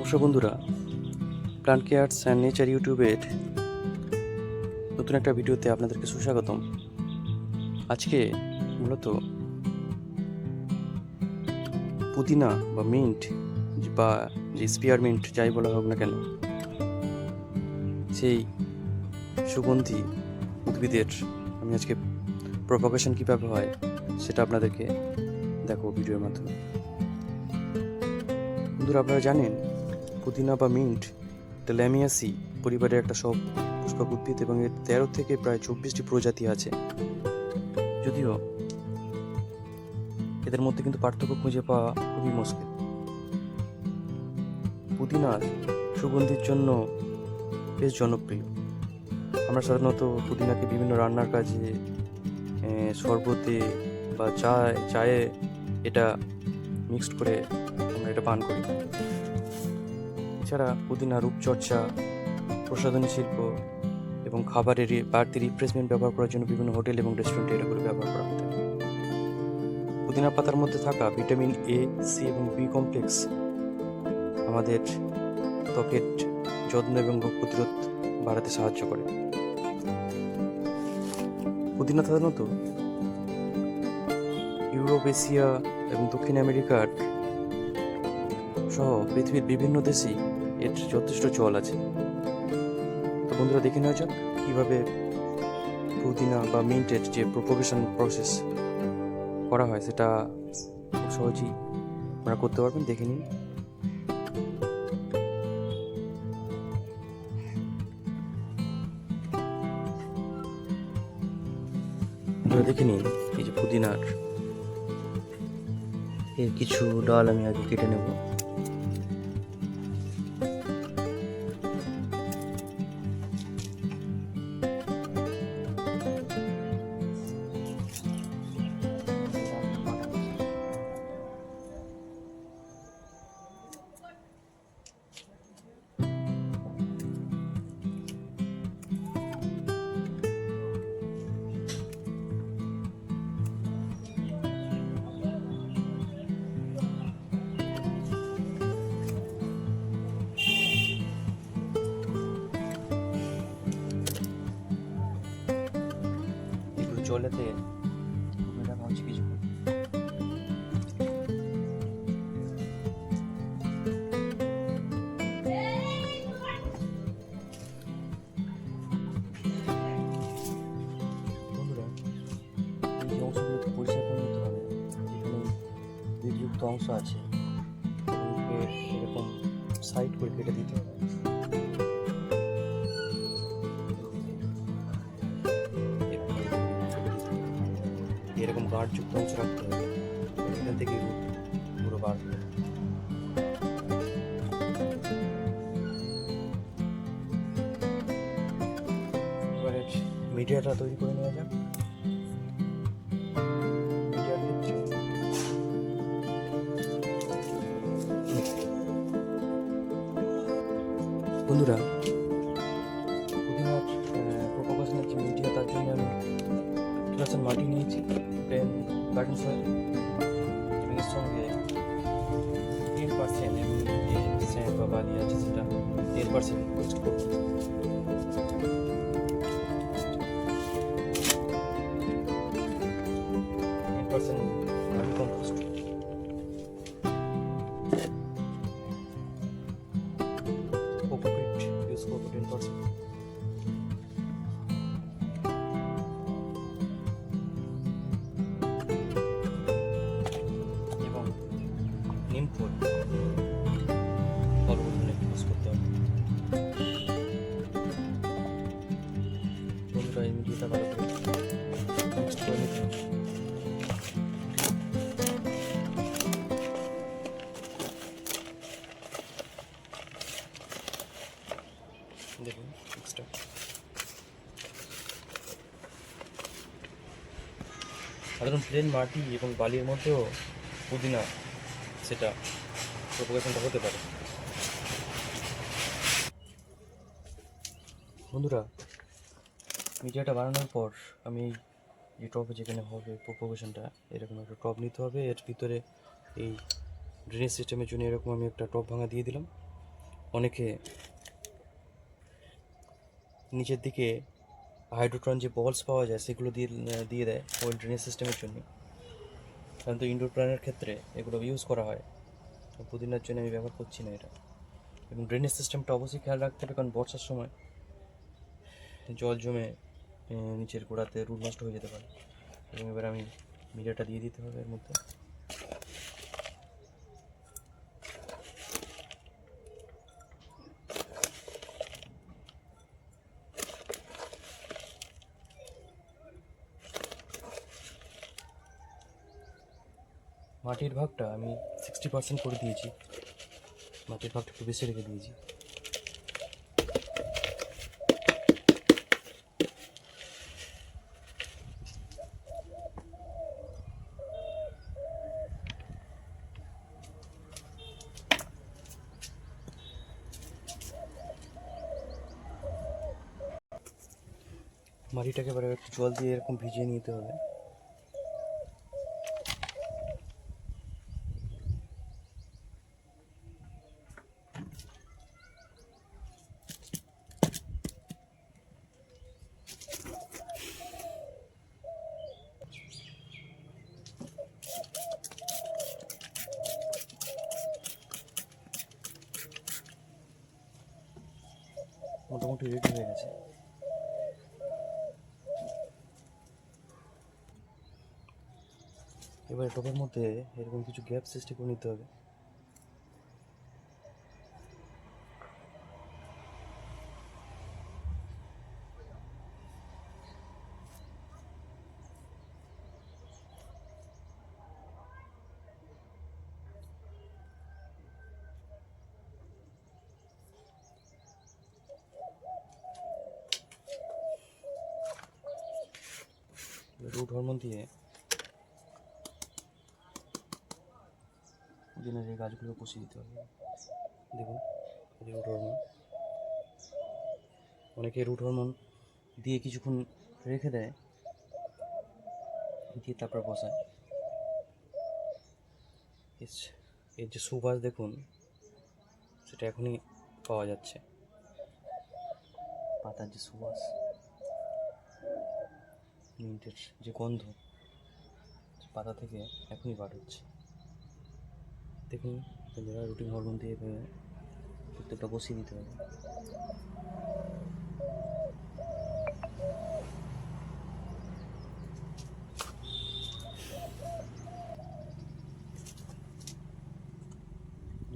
নমস্কার বন্ধুরা, plant cares and nature ইউটিউবের নতুন একটা ভিডিওতে আপনাদেরকে সুস্বাগতম। আজকে মূলত পুদিনা বা মিন্ট বা যে স্পিয়ারমিন্ট যাই বলা হোক না কেন, সেই সুগন্ধি উদ্ভিদের আমি আজকে প্রপাগেশন কীভাবে হয় সেটা আপনাদেরকে দেখাবো ভিডিওর মাধ্যমে। বন্ধুরা, আপনারা জানেন পুদিনা বা মিন্ট এটা ল্যামিয়াসি পরিবারের একটা পুষ্পক উদ্ভিদ এবং এর 13 থেকে প্রায় 24টি প্রজাতি আছে। যদিও এদের মধ্যে কিন্তু পার্থক্য খুঁজে পাওয়া খুবই মুশকিল। পুদিনার সুগন্ধির জন্য বেশ জনপ্রিয়। আমরা সাধারণত পুদিনাকে বিভিন্ন রান্নার কাজে, শরবতে বা চায়ে এটা মিক্সড করে আমরা এটা পান করি। এছাড়া পুদিনা রূপচর্চা, প্রসাধনী শিল্প এবং খাবারের বাড়তি রিফ্রেশমেন্ট ব্যবহার করার জন্য বিভিন্ন হোটেল এবং রেস্টুরেন্টে এটা করে ব্যবহার করা হতে থাকে। পুদিনা পাতার মধ্যে থাকা ভিটামিন এ, সি এবং বি কমপ্লেক্স আমাদের ত্বকের যত্ন এবং রোগ প্রতিরোধ বাড়াতে সাহায্য করে। পুদিনা সাধারণত ইউরোপ, এশিয়া এবং দক্ষিণ আমেরিকার সহ পৃথিবীর বিভিন্ন দেশেই এর যথেষ্ট চল আছে। তো বন্ধুরা, দেখে নেওয়া যাক কীভাবে পুদিনা বা মিন্টের যে প্রোপাগেশন প্রসেস করা হয় সেটা খুব সহজেই আপনারা করতে পারবেন। দেখে নিন। আপনারা দেখে নিন, এই যে পুদিনার এর কিছু ডাল আমি আগে কেটে নেব। জলেতে ডুবে রাখা হচ্ছে কিছুক্ষণ। বন্ধুরা, এই যে অংশগুলো একটু পরিষ্কার করে নিতে হবে। যেখানে বীজযুক্ত অংশ আছে এরকম সাইড করে কেটে দিতে হবে। এরকম গাঢ়যুক্ত অংশ রাখতে হবে, এখান থেকে রুট পুরো বার হবে। এবারে মিডিয়াটা তৈরি করে নেওয়া যাক। মিডিয়ার ক্ষেত্রে বন্ধুরা, পুদিনার প্রোপাগেশনের যে মিডিয়া তার জন্য আমি 2% মাটি নিয়েছি, প্লেন গার্ডেন সয়েল, এবং এর সঙ্গে 10% স্যান্ড বা বালি আছে, সেটা 10% মিক্সড করবো। ভার্মি কম্পোস্ট, কোকোপিট ইউজ করবো 10%, এবং নিম ফুল অল্প পরিমাণে ইউজ করতে হবে। বন্ধুরা, এই মিডিয়াটা ভালো করে মিক্সড করে নিতে হবে। দেখুন মিক্সটা সাধারণ প্লেন মাটি এবং বালির মধ্যেও পুদিনা সেটা প্রোপাগেশনটা হতে পারে। বন্ধুরা, মিডিয়াটা বানানোর পর আমি এই টবে যেখানে হবে প্রোপাগেশনটা, এরকম একটা টব নিতে হবে। এর ভিতরে এই ড্রেনেজ সিস্টেমের জন্য এরকম আমি একটা টব ভাঙা দিয়ে দিলাম। অনেকে নিচের দিকে হাইড্রোট্রন যে বলস পাওয়া যায় সেগুলো দিয়ে দেয় ওই ড্রেনেজ সিস্টেমের জন্য। সাধারণত ইনডোর প্ল্যানের ক্ষেত্রে এগুলো ইউজ করা হয়। পুদিনার জন্য আমি ব্যবহার করছি না এটা। এবং ড্রেনেজ সিস্টেমটা অবশ্যই খেয়াল রাখতে হবে, কারণ বর্ষার সময় জল জমে নিচের গোড়াতে রুট নষ্ট হয়ে যেতে পারে। এবং এবার আমি মিডিয়াটা দিয়ে দিতে হবে এর মধ্যে। মাটির ভাগটা আমি 60% করে দিয়েছি, মাটির ভাগটা একটু বেশি রেখে দিয়েছি। মাটিটাকে এবারে একটু জল দিয়ে এরকম ভিজিয়ে নিতে হবে। মোটামুটি রেডি হয়ে গেছে। এবার টবের মধ্যে এরকম কিছু গ্যাপ সৃষ্টি করে নিতে হবে। রুট হরমোন দিয়ে পুদিনার এই গাছগুলো পুষিয়ে দিতে হবে। দেখুন রুট হরমোন, অনেকে রুট হরমোন দিয়ে কিছুক্ষণ রেখে দেয়, দিয়ে তারপর বসায়। এর যে সুবাস দেখুন সেটা এখনই পাওয়া যাচ্ছে, পাতার যে সুবাস, মিন্টের যে গন্ধ পাতা থেকে এখনই বার হচ্ছে। দেখুন বন্ধুরা, রুটিন হরমোন দিয়ে প্রত্যেকটা বসিয়ে দিতে হবে।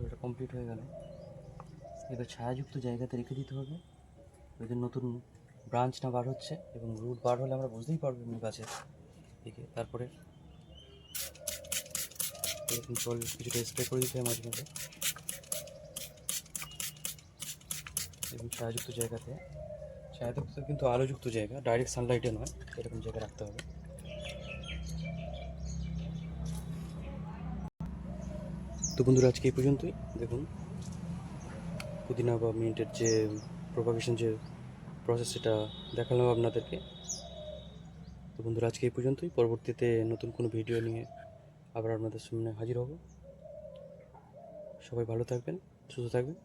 এটা কমপ্লিট হয়ে গেল। এবার ছায়াযুক্ত জায়গাতে রেখে দিতে হবে, ওদের নতুন ব্রাঞ্চ না বার হচ্ছে, এবং রুট বার হলে আমরা বুঝতেই পারবো গাছের দিকে। তারপরে এরকম জল কিছুটা স্প্রে করে দিতে হয় মাঝে মাঝে। এবং ছায়াযুক্ত জায়গাতে, ছায়াযুক্ত কিন্তু আলোযুক্ত জায়গা, ডাইরেক্ট সানলাইটে নয়, এরকম জায়গায় রাখতে হবে। তো বন্ধুরা, আজকে এই পর্যন্তই। দেখুন পুদিনা বা মিন্টের যে প্রপাগেশন যে প্রসেস সেটা দেখালাম আপনাদেরকে। তো বন্ধুরা, আজকে এই পর্যন্তই। পরবর্তীতে নতুন কোনো ভিডিও নিয়ে আবার আপনাদের সামনে হাজির হব। সবাই ভালো থাকবেন, সুস্থ থাকবেন।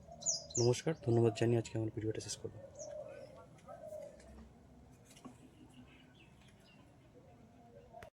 নমস্কার, ধন্যবাদ জানিয়ে আজকে আমার ভিডিওটা শেষ করব।